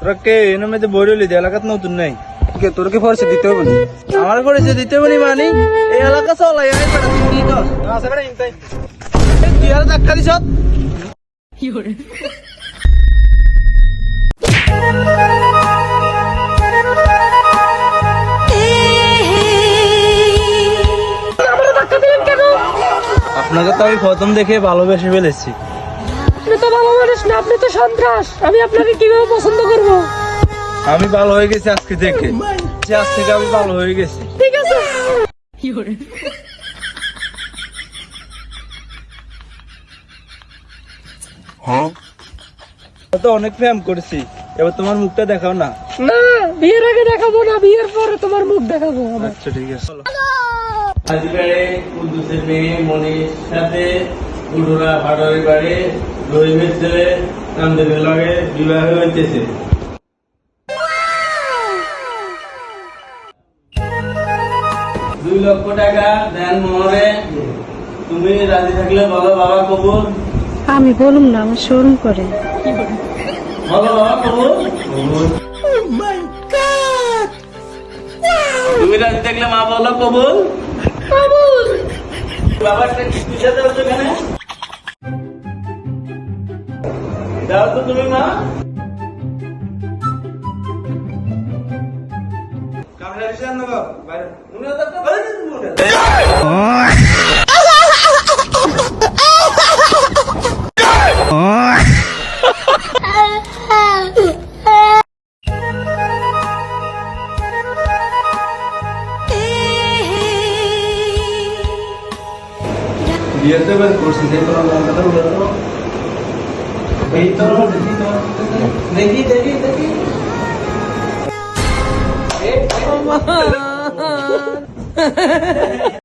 তোরা কে এনে মেয়েতে বইরলি এলাকাত নতুন নাই কে তোর কি পরিচয় দিতে হবে না? আমার পরিচয় দিতে বলি মানি এই এলাকা চলাই কি কর আছে বেটা ইনতাই তুই আর ধাক্কা দিছ আপনাকে তো আমি প্রথম দেখে ভালোবেসে ফেলেছি। আপনি তো ভালো মানুষ না, আপনি তো সন্ত্রাস। আমি আপনাকে কিভাবে পছন্দ করব? আমি ভালো হয়ে গেছি আজকে দেখে, আজ থেকে আমি ভালো হয়ে গেছি। ঠিক আছে। তো অনেক প্রেম করেছি, এবার তোমার মুখটা দেখাও না। না, বিয়ের আগে দেখাবো না, বিয়ের পরে তোমার মুখ দেখাবো। আচ্ছা ঠিক আছে। আজকে কুদ্দুসের মেয়ে মনির সাথে উডুরা ভাড়ারের বাড়ি রহিমের ছেলে কান্দের লাগে বিবাহ হইতেছে। $2,00,000 দেন মোহরে। তুমি রাজি থাকলে বলো বাবা কবুল। আমি বলুম না, আমার শোরুম করে। বলো বাবা কবুল। তুমি রাজি থাকলে মা বলো কবুল। বাবা একটা কিসে দাও তো এখানে দাও তো তুমি মা। কামড়া এসে আনো বাবা বাইরে উনি তো বাইরে মুড়ে বিয়েতে এবার করছি যে কোনো কথা বলো তো এই তো দেখি দেখি দেখি দেখি